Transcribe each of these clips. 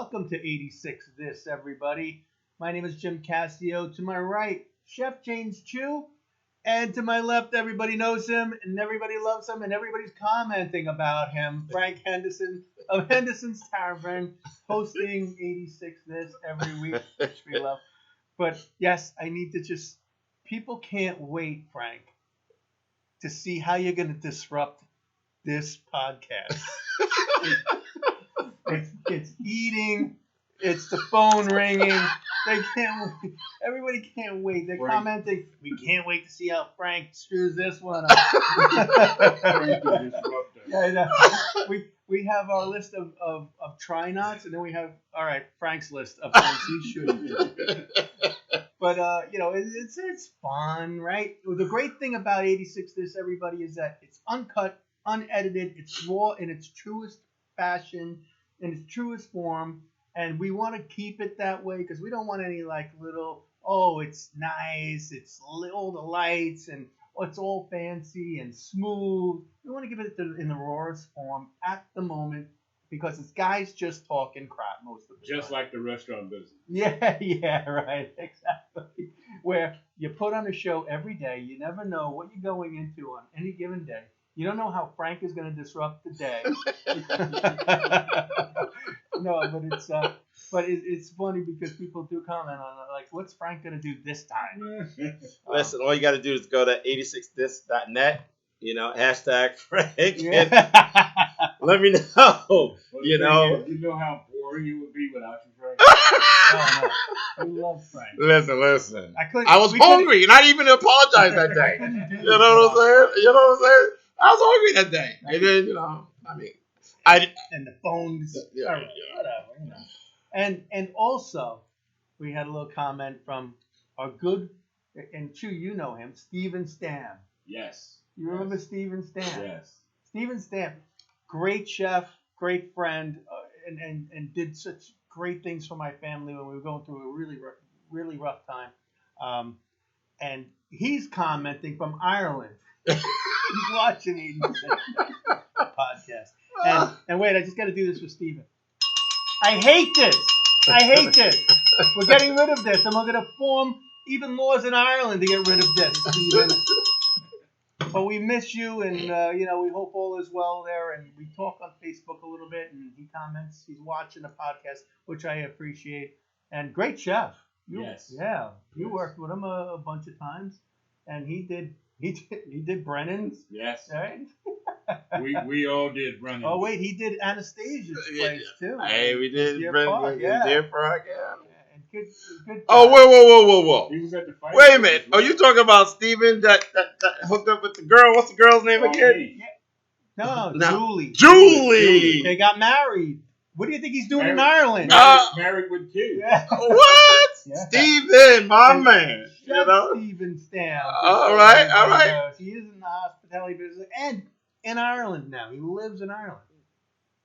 welcome to 86 This, everybody. My name is Jim Casio. To my right, Chef James Chew. And to my left, everybody knows him, and everybody loves him, and everybody's commenting about him. Frank Henderson of Henderson's Tavern, hosting 86 This every week, which we love. But yes, I need to just... People can't wait, Frank, to see how you're going to disrupt this podcast. It's eating. It's the phone ringing. They can't wait. Everybody can't wait. They're commenting. We can't wait to see how Frank screws this one up. Yeah, I know. We have our list of try nots, and then we have Frank's list of things he shouldn't do. But it's fun, right? The great thing about 86 This, everybody, is that it's uncut, unedited. It's raw in its truest fashion, in its truest form. And we want to keep it that way because we don't want any little, it's nice, it's all the lights, and it's all fancy and smooth. We want to give it in the rawest form at the moment because it's guys just talking crap most of the time. Just like the restaurant business. Yeah, right, exactly. Where you put on a show every day, you never know what you're going into on any given day. You don't know how Frank is going to disrupt the day. No, but it's funny because people do comment on it, like, what's Frank going to do this time? Listen, all you got to do is go to 86this.net, hashtag Frank. Yeah. Let me know, You know how boring it would be without you, Frank? No. We love Frank. Listen. I was hungry, and I didn't even apologize that day. You know what I'm saying? I was hungry that day. And then, and the phones. Yeah. Whatever, And also, we had a little comment from our good, and Chew, you know him, Steven Stam. Yes. You remember Steven Stam? Yes. Steven Stam, great chef, great friend, and did such great things for my family when we were going through a really rough time. And he's commenting from Ireland. He's watching 86 podcast. And wait, I just got to do this with Steven. I hate this. We're getting rid of this, and we're going to form even laws in Ireland to get rid of this, Steven. But we miss you, and we hope all is well there. And we talk on Facebook a little bit, and he comments. He's watching the podcast, which I appreciate. And great chef. Yes. Yeah, you worked with him a bunch of times, and he did Brennan's. Yes. Right. We all did Brennan's. Oh wait, he did Anastasia's place too. Hey, we did Deer Brendan. Park, yeah. Deer Park, yeah. And good. Oh, whoa. He was at the fight. Wait a minute. Are you talking about Steven that hooked up with the girl? What's the girl's name again? No, Julie. Julie. They got married. What do you think he's doing in Ireland? Married with kids. Yeah. What? Yeah. Steven, my man. Steven Stam. All right. He is in the hospitality business and in Ireland now. He lives in Ireland.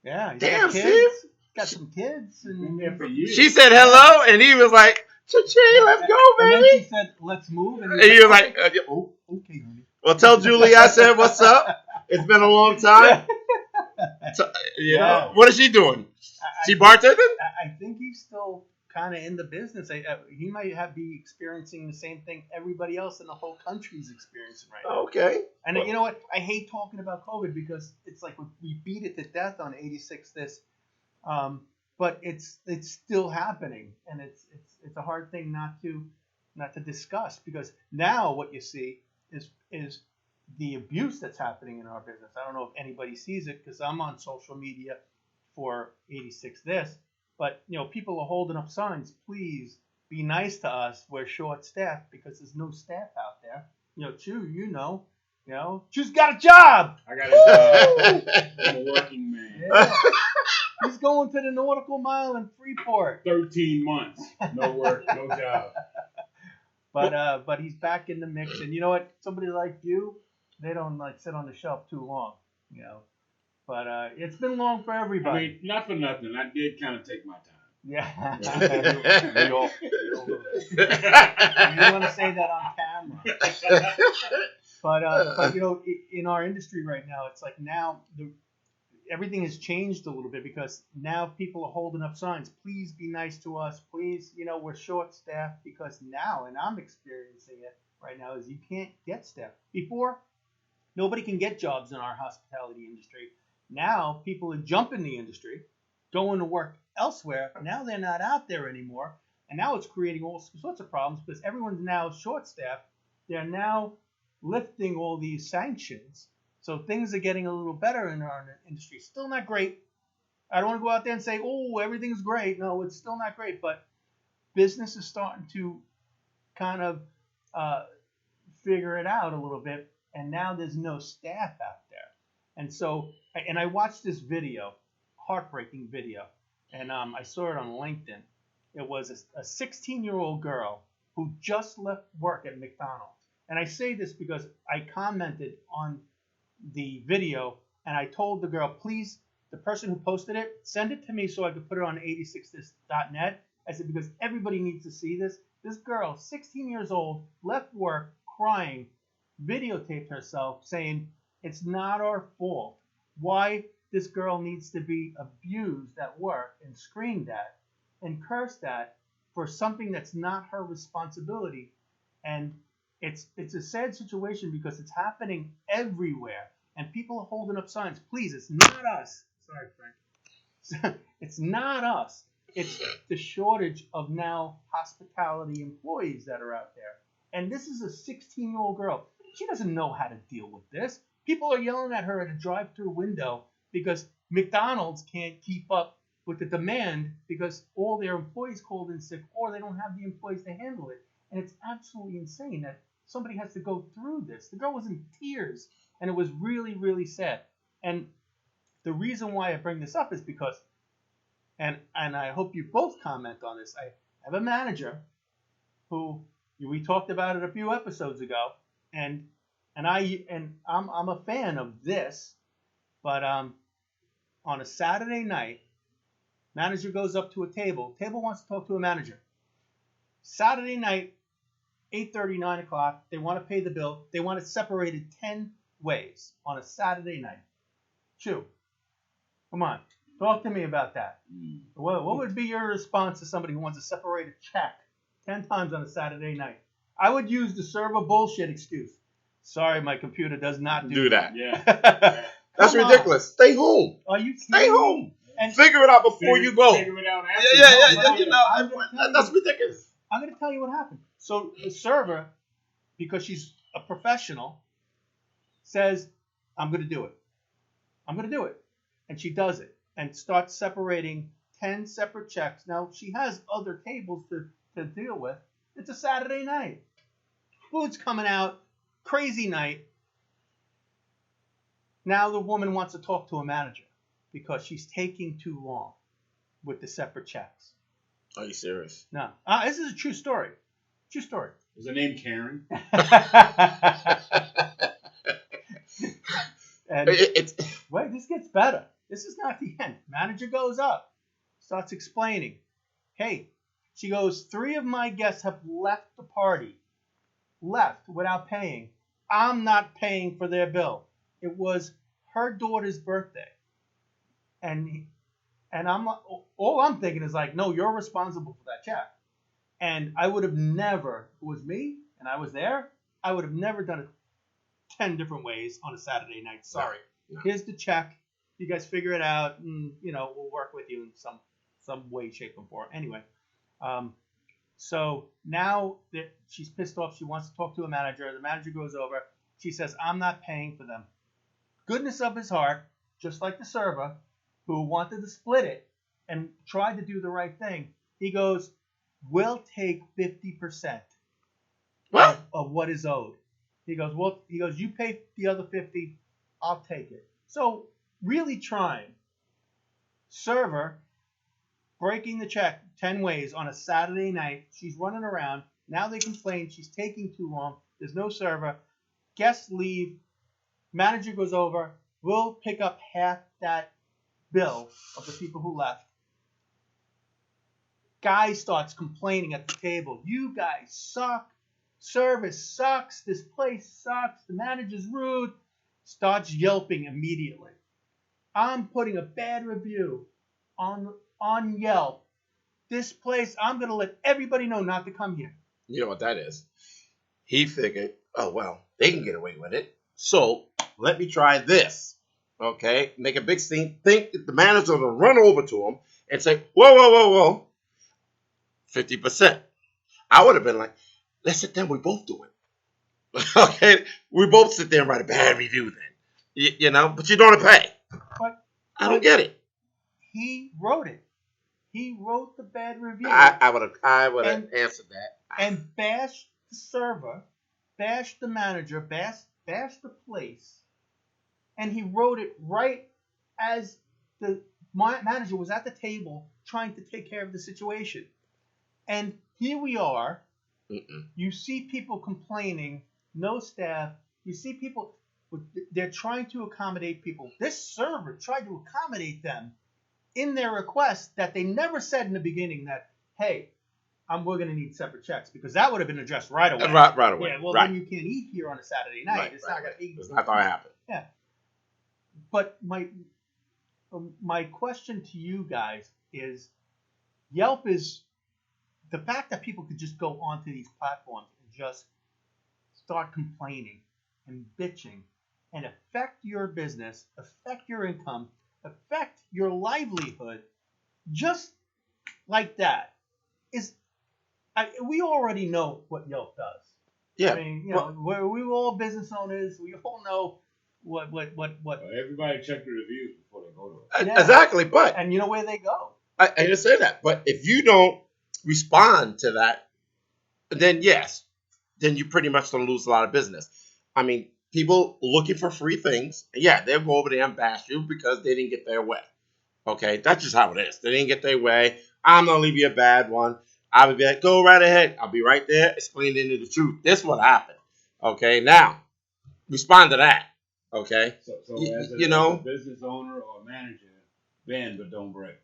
Yeah. Damn, got kids. Steve. Got some kids. Been there for years. She said hello, and he was like, "Cha-ching, let's go, baby." And then she said, "Let's move." And he was like, okay, honey. "Well, tell Julie I said what's up. It's been a long time." What is she doing? She bartending? I think he's still kind of in the business. He might be experiencing the same thing everybody else in the whole country is experiencing right now. Okay. And you know what? I hate talking about COVID because it's like we beat it to death on 86 This, but it's still happening, and it's a hard thing not to discuss because now what you see is the abuse that's happening in our business. I don't know if anybody sees it because I'm on social media for 86 This, but people are holding up signs. Please be nice to us. We're short staffed because there's no staff out there. Chew, Chew's got a job. I got a job. I'm a working man. Yeah. He's going to the nautical mile in Freeport. 13 months, no work, no job. But he's back in the mix, and you know what? Somebody like you, they don't sit on the shelf too long, But it's been long for everybody. I mean, not for nothing. I did kind of take my time. Yeah. You don't want to say that on camera. But in our industry right now, it's like now everything has changed a little bit because now people are holding up signs. Please be nice to us. Please, we're short staffed because now, and I'm experiencing it right now, is you can't get staff. Before, nobody can get jobs in our hospitality industry. Now people are jumping the industry, going to work elsewhere. Now they're not out there anymore. And now it's creating all sorts of problems because everyone's now short-staffed. They're now lifting all these sanctions. So things are getting a little better in our industry. Still not great. I don't want to go out there and say, oh, everything's great. No, it's still not great. But business is starting to kind of figure it out a little bit. And now there's no staff out there. And so, and I watched this video, heartbreaking video. And I saw it on LinkedIn. It was a 16-year-old girl who just left work at McDonald's. And I say this because I commented on the video and I told the girl, please, the person who posted it, send it to me so I could put it on 86this.net. I said, because everybody needs to see this. This girl, 16 years old, left work crying, videotaped herself saying, it's not our fault. Why this girl needs to be abused at work and screamed at and cursed at for something that's not her responsibility. And it's a sad situation because it's happening everywhere. And people are holding up signs. Please, it's not us. Sorry, Frank. It's not us. It's the shortage of now hospitality employees that are out there. And this is a 16-year-old girl. She doesn't know how to deal with this. People are yelling at her at a drive-through window because McDonald's can't keep up with the demand because all their employees called in sick or they don't have the employees to handle it. And it's absolutely insane that somebody has to go through this. The girl was in tears, and it was really, really sad. And the reason why I bring this up is because, and I hope you both comment on this, I have a manager who we talked about it a few episodes ago, and I'm a fan of this, but on a Saturday night, manager goes up to a table. Table wants to talk to a manager. Saturday night, 8:30, 9 o'clock. They want to pay the bill. They want it separated 10 ways on a Saturday night. Chew. Come on. Talk to me about that. What would be your response to somebody who wants to separate a check 10 times on a Saturday night? I would use the server bullshit excuse. Sorry, my computer does not do that. Yeah. That's ridiculous. Stay home. Are you kidding Stay me? home. And Figure it out before you go. Figure it out after. Yeah. That's ridiculous. I'm going to tell you what happened. So the server, because she's a professional, says, I'm going to do it. I'm going to do it. And she does it and starts separating 10 separate checks. Now, she has other tables to deal with. It's a Saturday night. Food's coming out. Crazy night. Now the woman wants to talk to a manager because she's taking too long with the separate checks. Are you serious? No. This is a true story. True story. Was her name Karen? And wait, this gets better. This is not the end. Manager goes up, starts explaining. Hey, she goes, 3 of my guests have left the party. Left without paying. I'm not paying for their bill. It was her daughter's birthday. And I'm all I'm thinking is like, no, you're responsible for that check. And I would have never, if it was me and I was there, I would have never done it 10 different ways on a Saturday night. Sorry. No. Here's the check. You guys figure it out, and we'll work with you in some way, shape, or form. Anyway, so now that she's pissed off, she wants to talk to a manager. The manager goes over. She says, I'm not paying for them. Goodness of his heart, just like the server who wanted to split it and tried to do the right thing, he goes, we'll take 50% of what is owed. He goes, you pay the other 50, I'll take it. So really trying. Server breaking the check 10 ways on a Saturday night. She's running around. Now they complain she's taking too long. There's no server. Guests leave. Manager goes over. We'll pick up half that bill of the people who left. Guy starts complaining at the table. You guys suck. Service sucks. This place sucks. The manager's rude. Starts yelping immediately. I'm putting a bad review on Yelp. This place, I'm gonna let everybody know not to come here. You know what that is? He figured, oh well, they can get away with it. So let me try this. Okay, make a big scene. Think that the manager will run over to him and say, whoa, whoa, whoa, whoa, 50%. I would have been like, let's sit down. We both do it. Okay, we both sit there and write a bad review then. You know, but you don't want to pay. But I don't get it. he wrote it. He wrote the bad review. I would have answered that. And bashed the server, bashed the manager, bashed the place. And he wrote it right as the manager was at the table trying to take care of the situation. And here we are. You see people complaining, no staff. You see people, they're trying to accommodate people. This server tried to accommodate them in their request that they never said in the beginning that, hey, we're going to need separate checks, because that would have been addressed right away. Right away. Yeah, well, right. then you can't eat here on a Saturday night. Right, it's not going to eat. It's not going to happen. Yeah. But my question to you guys is, Yelp is the fact that people could just go onto these platforms and just start complaining and bitching and affect your business, affect your income, affect your livelihood, just like that. We already know what Yelp does. Yeah. I mean, we're all business owners. We all know what. Everybody check the reviews before they go to it. Yeah. Exactly, but And you know where they go. I didn't say that. But if you don't respond to that, then yes, then you pretty much don't lose a lot of business. I mean, people looking for free things, yeah, they'll go over there and bash you because they didn't get their way. Okay, that's just how it is. They didn't get their way. I'm gonna leave you a bad one. I would be like, go right ahead. I'll be right there explaining the truth. This is what happened. Okay, now respond to that. Okay, So as as a a business owner or manager, bend but don't break.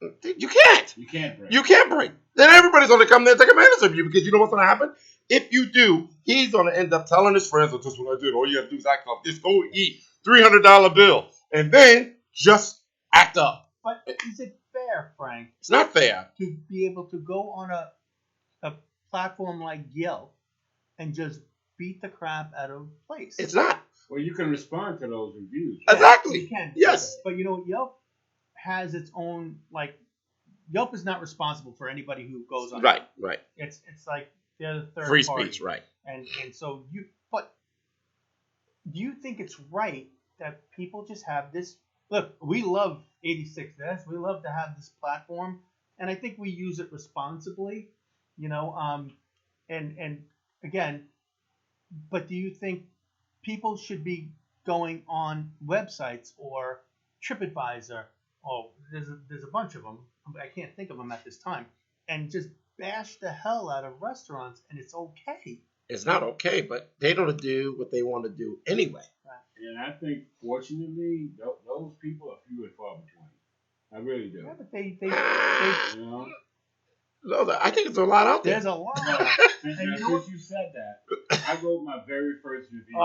you can't. You can't break. You can't break. Then everybody's going to come there and take advantage of you, because you know what's going to happen? If you do, he's going to end up telling his friends, "Oh, this is what I did. All you have to do is act up. Just go eat $300 bill." And then just act up. But is it fair, Frank, It's not fair. to be able to go on a platform like Yelp and just beat the crap out of a place? It's not. Well, you can respond to those reviews. Yeah, Exactly. you can. Yes. But Yelp has its own, like, Yelp is not responsible for anybody who goes on. Right, Yelp. right. It's like they're the third Free party. speech, right. And so but do you think it's right that people just have this? Look, we love 86 this. We love to have this platform, and I think we use it responsibly, and again, but do you think people should be going on websites or TripAdvisor? Oh, there's a bunch of them. I can't think of them at this time, and just bash the hell out of restaurants, and it's okay. It's not okay, but they don't do what they want to do anyway. And I think, fortunately, those people are few and far between. I really do. Yeah, but they You know? No, I think there's a lot out there. there's a lot. Since And you know you said that, I wrote my very first review.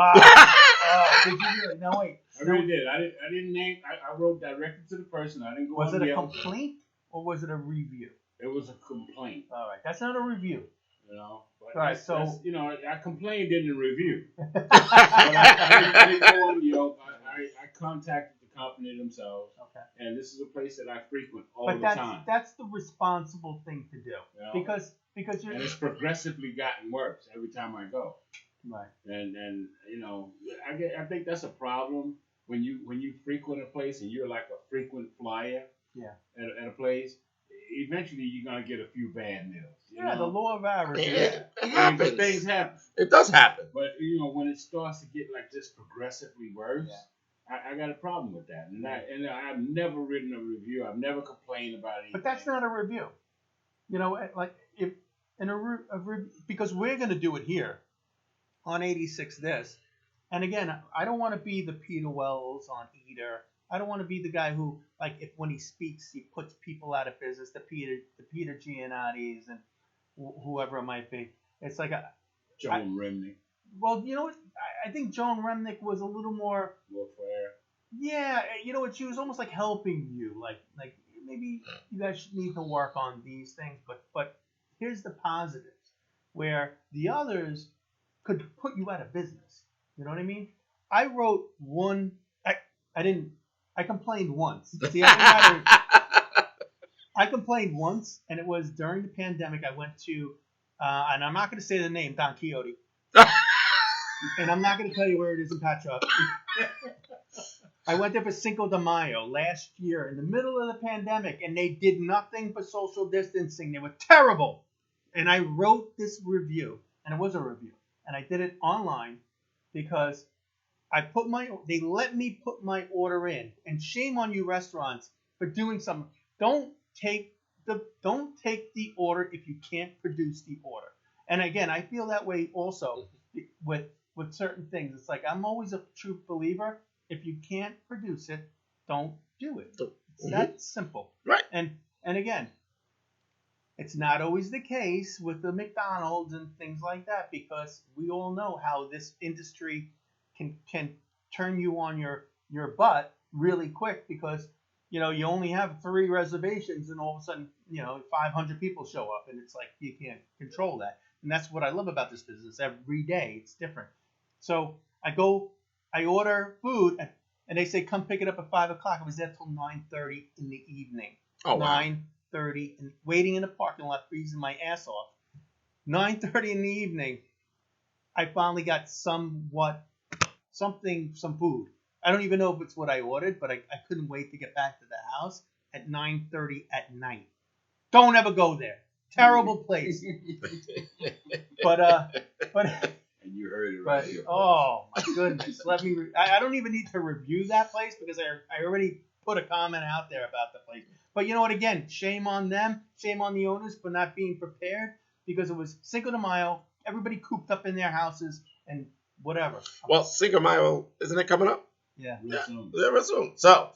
Did you really? No, wait. I really did. I didn't name. I wrote directly to the person. I didn't go. Was on it a Yelp. complaint or was it a review? It was a complaint. All right, that's not a review. But All right, that's, I complained in the review. But Okay. I didn't go on Yelp. I contacted the company themselves, and this is a place that I frequent all the time. That's the responsible thing to do, because you're. And it's progressively gotten worse every time I go. Right. And I think that's a problem when you frequent a place and you're like a frequent flyer. Yeah. At a place, eventually you're gonna get a few bad meals. The law of averages. It happens. Things happen. It does happen. But when it starts to get like just progressively worse, I got a problem with that. And I've never written a review. I've never complained about anything. But that's not a review. Like if in because we're gonna do it here on 86 this, and again, I don't want to be the Peter Wells on Eater. I don't want to be the guy who, like, if when he speaks, he puts people out of business. The Peter Giannotti's and whoever it might be. It's like Joan Remnick. Well, I think Joan Remnick was a little more fair. Yeah, she was almost like helping you, like maybe you guys need to work on these things, but here's the positives, where the others could put you out of business. You know what I mean? I wrote one. I didn't. I complained once. See, I complained once, and it was during the pandemic. I went to, and I'm not going to say the name, Don Quixote, and I'm not going to tell you where it is in Patchogue. I went there for Cinco de Mayo last year in the middle of the pandemic, and they did nothing for social distancing. They were terrible. And I wrote this review, and it was a review, and I did it online because they let me put my order in. And shame on you restaurants for doing something. Don't take the order if you can't produce the order. And again, I feel that way also with certain things. It's like I'm always a true believer. If you can't produce it, don't do it. It's that simple. Right. And again, it's not always the case with the McDonald's and things like that, because we all know how this industry can turn you on your butt really quick, because you only have 3 reservations and all of a sudden 500 people show up, and it's like you can't control that. And that's what I love about this business. Every day it's different. So I order food, and they say, come pick it up at 5 o'clock. I was there till 9:30 in the evening. Oh, wow. 9:30, and waiting in the parking lot, freezing my ass off. 9:30 in the evening, I finally got some food. I don't even know if it's what I ordered, but I couldn't wait to get back to the house at 9:30 at night. Don't ever go there. Terrible place. But And you heard it right here. Oh my goodness! I don't even need to review that place, because I already put a comment out there about the place. But you know what? Again, shame on them. Shame on the owners for not being prepared, because it was Cinco de Mayo. Everybody cooped up in their houses and whatever. Well, Cinco de Mayo, isn't it coming up? Yeah. Real soon. So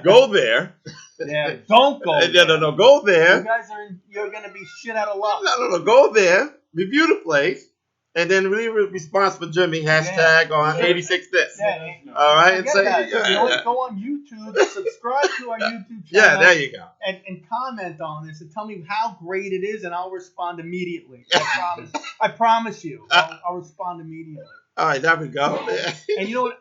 go there. Yeah. Don't go. No. Go there. You guys you're gonna be shit out of luck. No. Go there. Review the place. And then leave a response for Jimmy, hashtag on 86 this. Yeah. All right? And say, go on YouTube, subscribe to our YouTube channel. Yeah, there you go. And comment on this and tell me how great it is, and I'll respond immediately. I promise you. I'll respond immediately. All right, there we go. And you know what?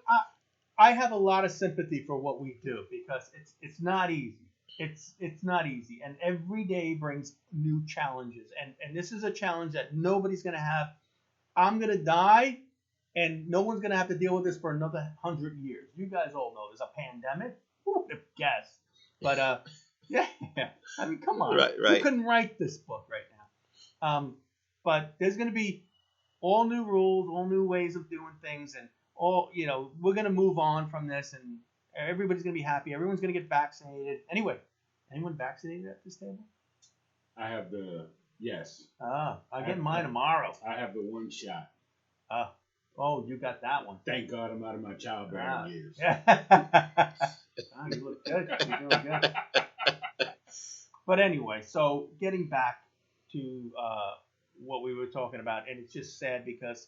I have a lot of sympathy for what we do, because it's not easy. It's not easy. And every day brings new challenges. And this is a challenge that nobody's going to have. I'm going to die, and no one's going to have to deal with this for another 100 years. You guys all know there's a pandemic. Who would have guessed? But, yeah. I mean, come on. Right. You couldn't write this book right now. But there's going to be all new rules, all new ways of doing things, and we're going to move on from this, and everybody's going to be happy. Everyone's going to get vaccinated. Anyway, anyone vaccinated at this table? I have yes. I'll get mine tomorrow. I have the 1 shot. Oh, you got that one. Thank God I'm out of my childbearing years. Yeah. You look good. You're doing good. But anyway, so getting back to what we were talking about, and it's just sad because,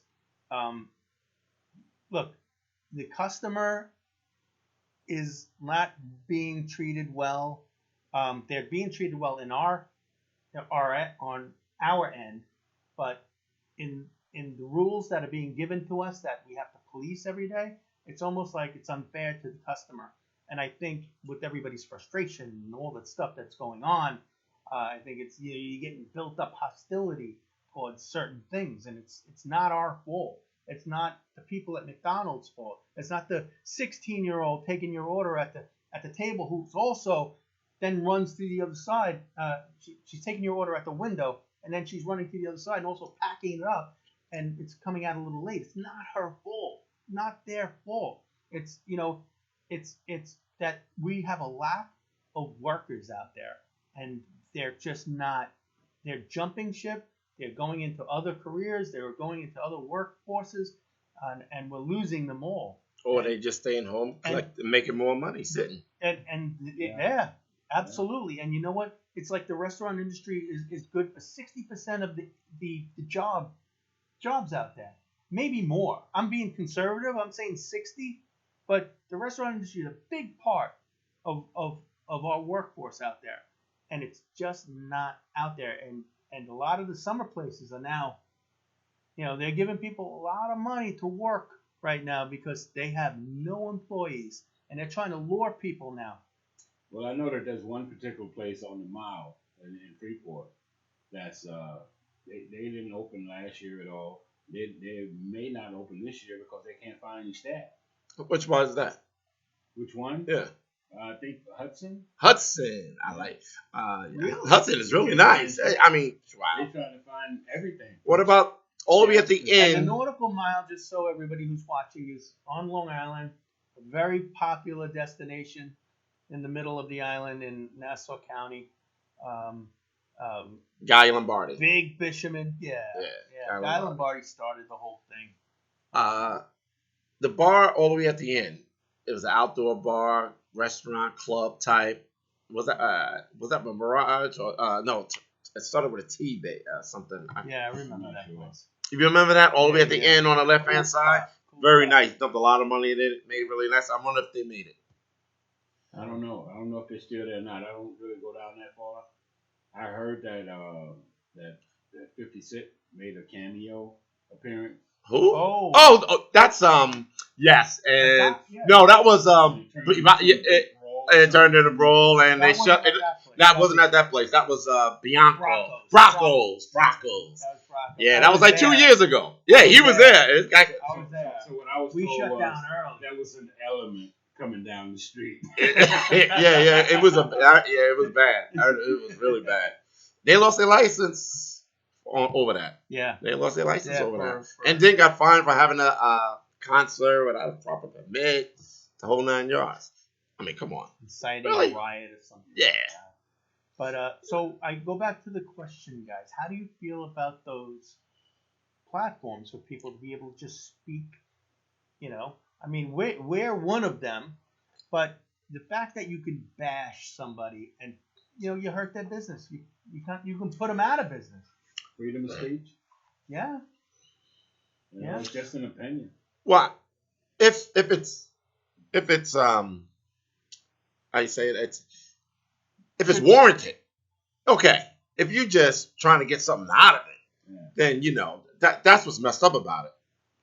look, the customer is not being treated well. They're being treated well on our end, but in the rules that are being given to us that we have to police every day, it's almost like it's unfair to the customer. And I think with everybody's frustration and all that stuff that's going on, I think it's you're getting built up hostility towards certain things, and it's not our fault. It's not the people at McDonald's fault. It's not the 16-year-old taking your order at the table who's also then runs to the other side. She's taking your order at the window, and then she's running to the other side and also packing it up, and it's coming out a little late. It's not her fault. Not their fault. It's it's that we have a lack of workers out there, and they're just not. They're jumping ship. They're going into other careers. They're going into other workforces, and we're losing them all. Or they just staying home, making more money sitting. Yeah, absolutely. And you know what? It's like the restaurant industry is good for 60% of the jobs out there. Maybe more. I'm being conservative. I'm saying 60, But the restaurant industry is a big part of our workforce out there, and it's just not out there. And a lot of the summer places are now, they're giving people a lot of money to work right now because they have no employees, and they're trying to lure people now. Well, I know that there's one particular place on the mile in Freeport that's they didn't open last year at all. They may not open this year because they can't find any staff. Which one is that? Which one? Yeah. I think Hudson. Hudson. I like. Really? Hudson is really nice. I mean, wow. They're trying to find everything. What about all the way at the And the end? Nautical Mile, just so everybody who's watching, is on Long Island, a very popular destination in the middle of the island in Nassau County. Guy Lombardi. Big fisherman. Yeah. Guy Lombardi started the whole thing. The bar all the way at the end. It was an outdoor bar, restaurant, club type. Was that Mirage or no? It started with a T something. Yeah, I remember that place. If you remember that, all the way at the Yeah. end on the left hand side, very nice. Dumped a lot of money in it, made it really nice. I wonder if they made it. I don't know. I don't know if they're still there or not. I don't really go down that far. I heard that 50 Cent made a cameo appearance. Who? Oh. That's yes, and Yeah. no, that was It it turned into brawl, and they That shut wasn't it. at that place. That wasn't at that place. That was Bianco. Rocco's. Rocco's. That was Rocco's. Yeah, that was like 2 there. years ago. Yeah, he was there. It's like, I was there. So what I was We told shut was down early. there was an element coming down the street. yeah, it was it was bad. It was really bad. They lost their license over that. Yeah. They lost their license Yeah, over that, for- and then got fined for having a concert without a proper permit, the whole 9 yards. I mean, come on. Inciting Really? a riot or something. Yeah. Like that. But so I go back to the question, guys. How do you feel about those platforms for people to be able to just speak? I mean, we're one of them, but the fact that you can bash somebody and you hurt their business, you can put them out of business. Freedom of speech. Yeah. Yeah. It's just an opinion. Well, if it's I say it's if it's warranted, okay. If you're just trying to get something out of it, then that's what's messed up about it.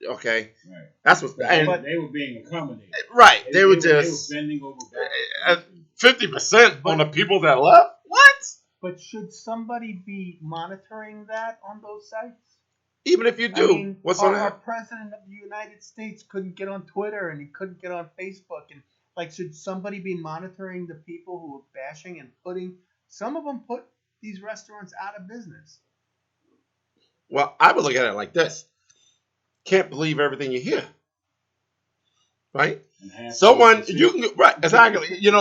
Okay, Right. that's what's But- They were being accommodated. right. They were They were just bending over 50% on the people that left. What? But should somebody be monitoring that on those sites? Even if you do, I mean, what's on our that? president of the United States couldn't get on Twitter and he couldn't get on Facebook, and should somebody be monitoring the people who are bashing and some of them put these restaurants out of business? Well, I would look at it like this: can't believe everything you hear, right? Someone you can right exactly. You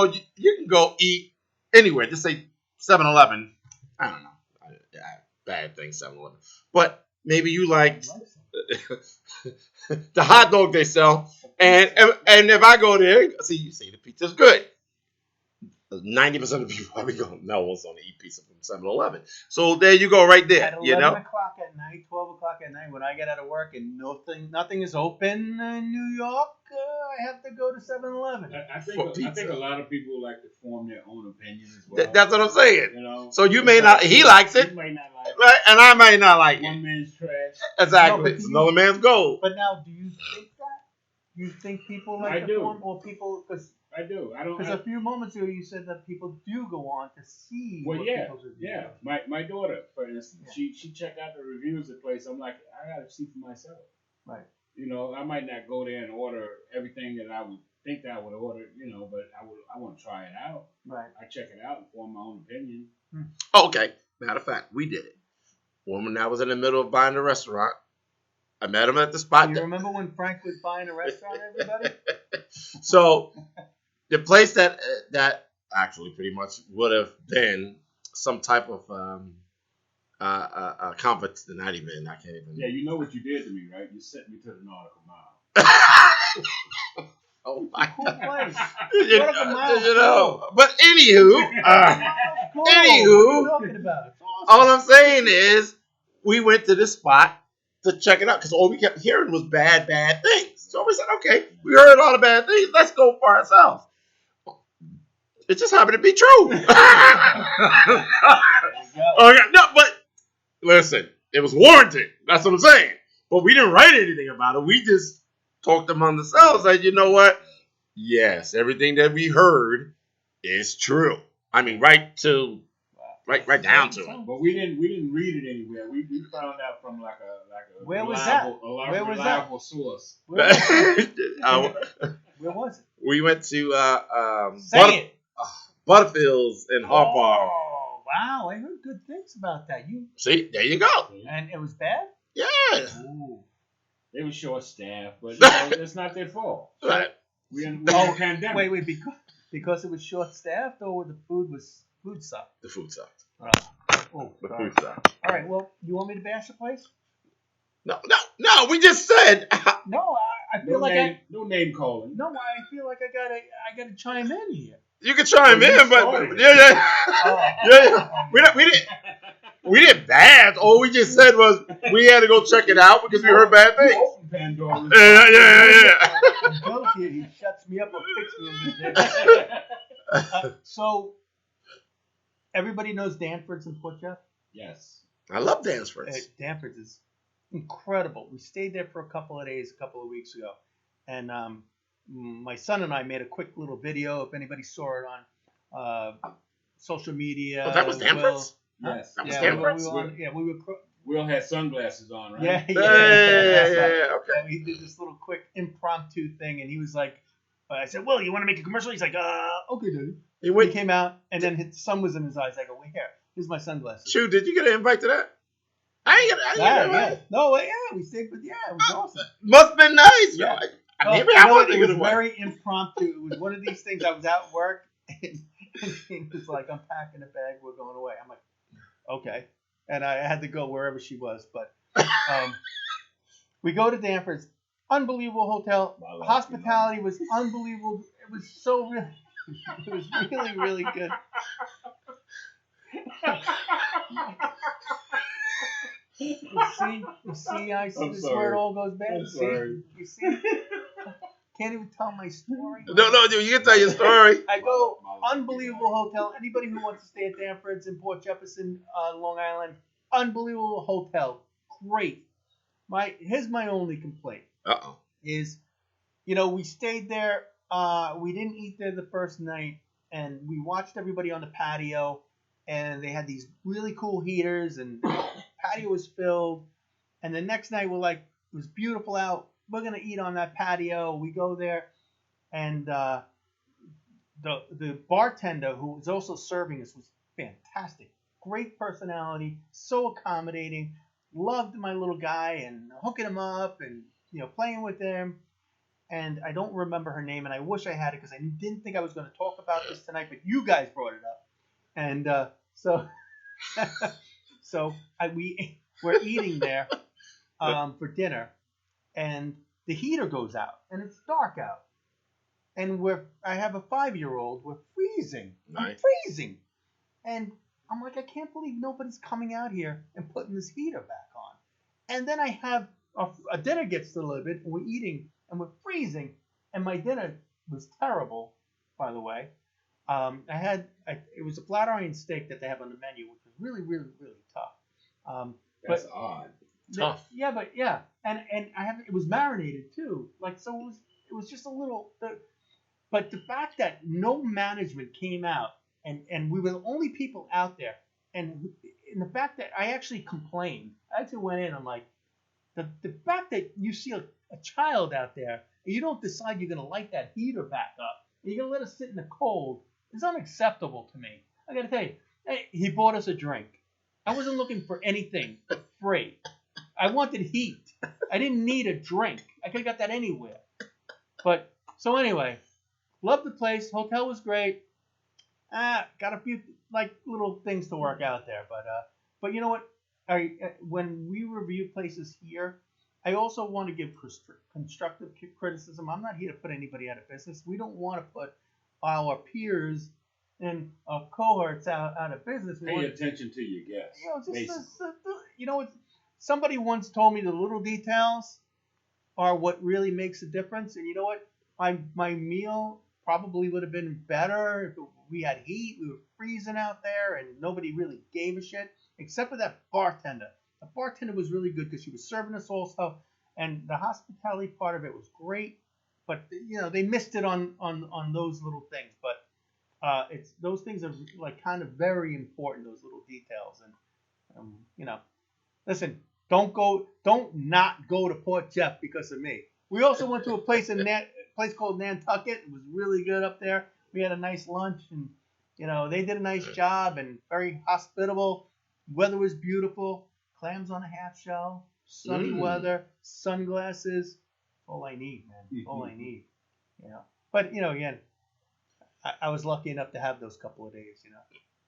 can go eat anywhere. Just say 7-Eleven. I don't know. Bad thing 7-Eleven, but maybe you like the hot dog they sell, and if I go there, see you say the pizza's good. 90% of people probably go, no, it's only eat pizza from 7-Eleven. So there you go, right there. At 11 o'clock at night, 12 o'clock at night, when I get out of work and nothing is open in New York, I have to go to 7-Eleven. I think a lot of people like to form their own opinion as well. That's what I'm saying. So you may It's not. like- He likes it, You may not like it. right? And I may not like One it. man's trash. Exactly. No, It's another man's goal. But now, do you think that? You think people like I to do. form, or people, because I do. I don't. a few moments ago you said that people do go on to see Well, what yeah, people's reviews yeah. are. My daughter, for instance, she checked out the reviews of the place. I'm like, I gotta see for myself. Right. I might not go there and order everything that I would think that I would order. But I want to try it out. Right. I check it out and form my own opinion. Okay. Matter of fact, we did it. Woman that was in the middle of buying a restaurant. I met him at the spot. You remember when Frank was buying a restaurant, everybody? So the place that actually pretty much would have been some type of conference, not even. I can't even. Yeah, you know what you did to me, right? You sent me to the Nautical Mile. Oh my Cool God. place. You Nautical Mile's know. But anywho, Cool. Anywho. What are you talking about? It's awesome. all I'm saying is we went to this spot to check it out because all we kept hearing was bad things. So we're said, okay, we heard a lot of bad things. Let's go for ourselves. It just happened to be true. There you go. Oh, yeah, no, but listen, it was warranted. That's what I'm saying. But we didn't write anything about it. We just talked among ourselves. Like, you know what? Yes, everything that we heard is true. I mean, right down to it. But we didn't read it anywhere. We found out from like a Where was reliable, that? Where was reliable source. Where was it? We went to Say it. Butterfields in Hart Park. Oh, wow. I heard good things about that. See, there you go. And it was bad? Yeah. Ooh. They were short staffed, but you know, it's not their fault. Right. We in a pandemic. Wait, because it was short staffed or the food sucked? The food sucked. Oh, The sorry. food sucked. All right, well, you want me to bash the place? No. We just said. No, I feel no name calling. No, I feel like I gotta chime in here. You can chime Well, in, but started. yeah. Oh. Yeah. We didn't bad. All we just said was we had to go check it out because we heard bad You things. open Pandora's Yeah. Bill here, he shuts me up or kicks me in the dick. So, everybody knows Danford's in Port Jeff? Yes. I love Dansford. Danford's is incredible. We stayed there for a couple of weeks ago. And my son and I made a quick little video. If anybody saw it on social media. Oh, that was Danford's? Yes. That was Yeah, Danford's? we were Will had sunglasses on, right? Yeah. Yeah. Okay. And we did this little quick impromptu thing, and he was like, I said, "Will, you want to make a commercial?" He's like, okay, dude. He He went. came out, and then the sun was in his eyes. I go, "Wait, here's my sunglasses." Chew, did you get an invite to that? I ain't get an invite. Yeah. No, yeah, we stayed, but yeah, it was awesome. Must have been nice. Yeah. Maybe You I know what? wasn't It was gonna very impromptu. It was one of these things. I was at work, and he was like, "I'm packing a bag. We're going away." I'm like, "Okay," and I had to go wherever she was. But we go to Danford's, unbelievable hotel. Hospitality was unbelievable. It was so really, it was really, really good. You see, I see I'm this is sorry. where it all goes bad. I'm sorry. You see, can't even tell my story. No, dude, you can tell your story. I go, unbelievable hotel. Anybody who wants to stay at Danford's in Port Jefferson, Long Island, unbelievable hotel. Great. Here's my only complaint Uh-oh. is, we stayed there. We didn't eat there the first night, and we watched everybody on the patio, and they had these really cool heaters, and the patio was filled. And the next night, we're like, it was beautiful out. We're gonna eat on that patio. We go there, and the bartender who was also serving us was fantastic. Great personality, so accommodating. Loved my little guy and hooking him up and playing with him. And I don't remember her name, and I wish I had it because I didn't think I was going to talk about this tonight, but you guys brought it up, and so we're eating there for dinner, and the heater goes out, and it's dark out, and I have a 5-year-old. We're freezing. I'm Nice. freezing, and I'm like, I can't believe nobody's coming out here and putting this heater back on. And then I have a dinner gets delivered, and we're eating, and we're freezing, and my dinner was terrible, by the way. It was a flat iron steak that they have on the menu, which was really, really, really tough. That's odd. Tough. Yeah, and it was marinated too. Like, so it was just a little. But the fact that no management came out, and we were the only people out there, and the fact that I actually complained. I actually went in. I'm like, the fact that you see a child out there and you don't decide you're gonna light that heater back up, and you're gonna let us sit in the cold, is unacceptable to me. I gotta tell you, he bought us a drink. I wasn't looking for anything for free. I wanted heat. I didn't need a drink. I could have got that anywhere. But so anyway, loved the place. Hotel was great. Got a few little things to work out there, but you know what? When we review places here, I also want to give constructive criticism. I'm not here to put anybody out of business. We don't want to put our peers and our cohorts out of business. Pay attention to your guests. Somebody once told me the little details are what really makes a difference. And you know what? My meal probably would have been better if we had heat. We were freezing out there, and nobody really gave a shit except for that bartender. The bartender was really good because she was serving us all stuff, and the hospitality part of it was great. But they missed it on those little things. But it's those things are like kind of very important. Those little details, and listen. Don't not go to Port Jeff because of me. We also went to a place called Nantucket. It was really good up there. We had a nice lunch, and they did a nice job and very hospitable. Weather was beautiful. Clams on a half shell, sunny weather, sunglasses. All I need, man. All I need. But again, I was lucky enough to have those couple of days.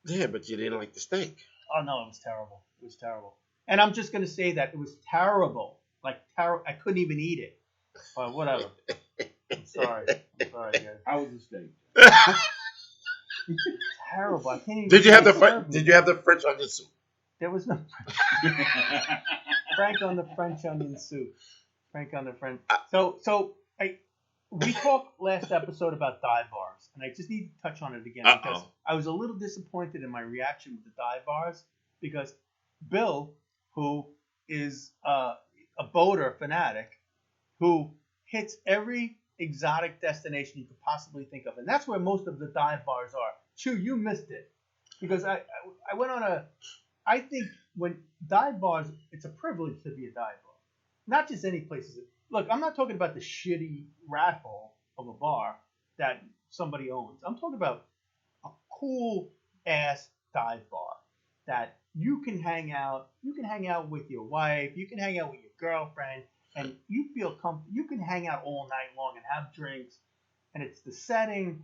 Yeah, but you didn't like the steak. Oh no, it was terrible. It was terrible. And I'm just going to say that it was terrible. Like, I couldn't even eat it. But whatever. I'm sorry, guys. How was the steak? Terrible. I can't even. Did you have the French onion soup? There was no Frank on the French onion soup. Frank on the French. So we talked last episode about dive bars, and I just need to touch on it again because I was a little disappointed in my reaction with the dive bars because Bill, who is a boater fanatic, who hits every exotic destination you could possibly think of, and that's where most of the dive bars are. Chew, you missed it because I went on I think when dive bars, it's a privilege to be a dive bar, not just any places. Look, I'm not talking about the shitty rat hole of a bar that somebody owns. I'm talking about a cool ass dive bar that you can hang out. You can hang out with your wife. You can hang out with your girlfriend, and you feel comfortable. You can hang out all night long and have drinks. And it's the setting.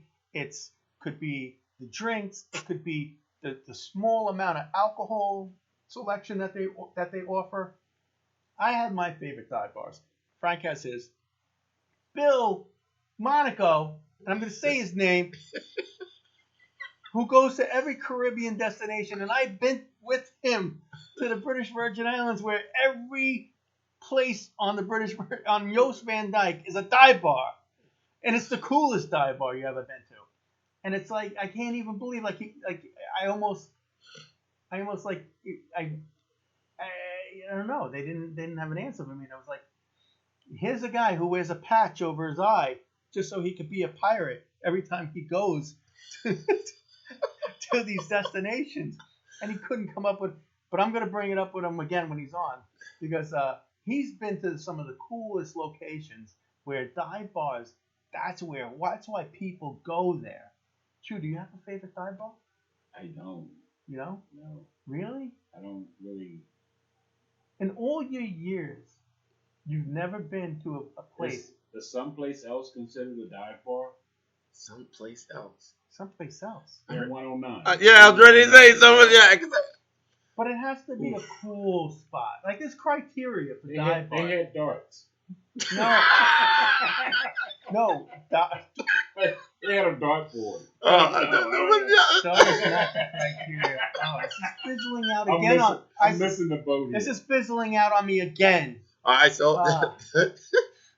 Could be the drinks. It could be the small amount of alcohol selection that they offer. I have my favorite dive bars. Frank has his. Bill Monaco, and I'm going to say his name, who goes to every Caribbean destination, and I've been with him to the British Virgin Islands, where every place on Joost Van Dyke is a dive bar, and it's the coolest dive bar you ever been to. And it's like I can't even believe I don't know. They didn't have an answer for me. And I was like, here's a guy who wears a patch over his eye just so he could be a pirate every time he goes to these destinations, and he couldn't come up with. But I'm gonna bring it up with him again when he's on because he's been to some of the coolest locations where dive bars. That's why people go there. Chew, do you have a favorite dive bar? I don't. You know? No. Really? I don't really. In all your years, you've never been to a place. Is someplace else considered a dive bar? Someplace else. Someplace else. In 109. Yeah, I was ready to say someone. Yeah, But it has to be a cool spot. Like there's criteria for dive bars. They had darts. No. No. They had a dartboard. That is not the criteria. Oh, this is fizzling out again. I'm missing the boat here. This is fizzling out on me again. All right, so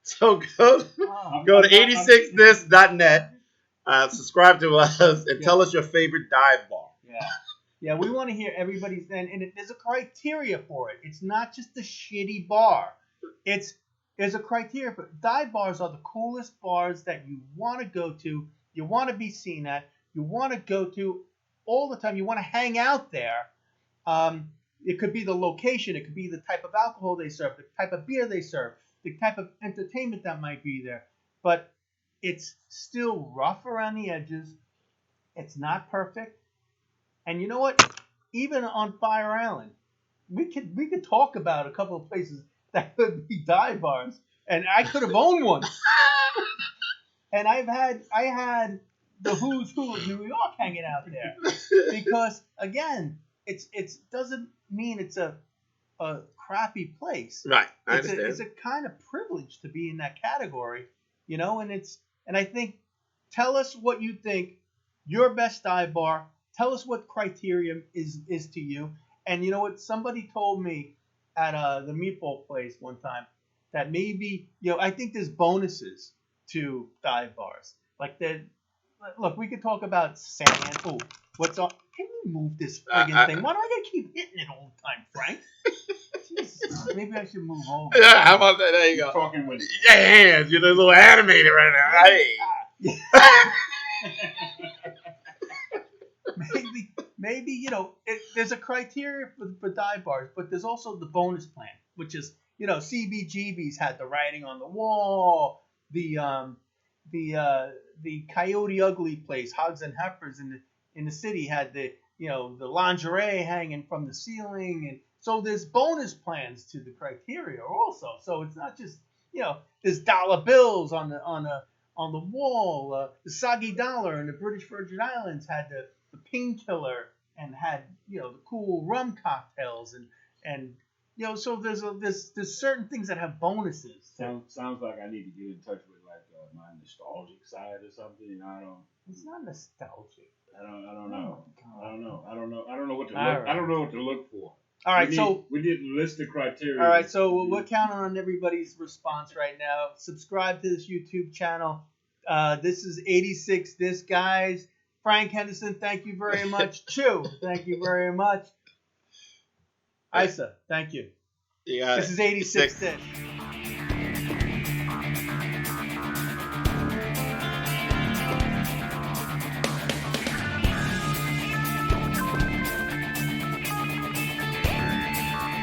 so go to 86this.net, subscribe to us, and tell us your favorite dive bar. Yeah, we want to hear everybody's. And there's a criteria for it. It's not just a shitty bar. There's a criteria for it. Dive bars are the coolest bars that you want to go to. You want to be seen at. You want to go to all the time. You want to hang out there. It could be the location. It could be the type of alcohol they serve, the type of beer they serve, the type of entertainment that might be there. But it's still rough around the edges. It's not perfect. And you know what? Even on Fire Island, we could talk about a couple of places that could be dive bars, and I could have owned one. And I had the who's who of New York hanging out there because again, it doesn't mean it's a crappy place. Right, I understand. It's a kind of privilege to be in that category, you know. And I think, tell us what you think your best dive bar. Tell us what criteria is to you. And you know what? Somebody told me at the meatball place one time, that maybe, I think there's bonuses to dive bars. Like look, we could talk about sand. Oh, what's on? Can we move this friggin' thing? Why do I gotta keep hitting it all the time, Frank? Jesus, maybe I should move over. Yeah, how about that? There you go. Talking with Yeah, hands. You're a little animated right now. Hey. maybe there's a criteria for dive bars, but there's also the bonus plan, which is CBGB's had the writing on the wall, the Coyote Ugly place, Hogs and Heifers in the city had the lingerie hanging from the ceiling, and so there's bonus plans to the criteria also. So it's not just there's dollar bills on the wall. The Soggy Dollar in the British Virgin Islands had the painkiller and had the cool rum cocktails and so there's certain things that have bonuses. Sounds like I need to get in touch with my nostalgic side or something. It's not nostalgic. I don't know. I don't know what to look. All right. I don't know what to look for. All right, we need to list the criteria. All right, so we're counting on everybody's response right now. Subscribe to this YouTube channel. This is 86 This Guys. Frank Henderson, thank you very much. Chew, thank you very much. Isa, thank you. Yeah. This is 86 This.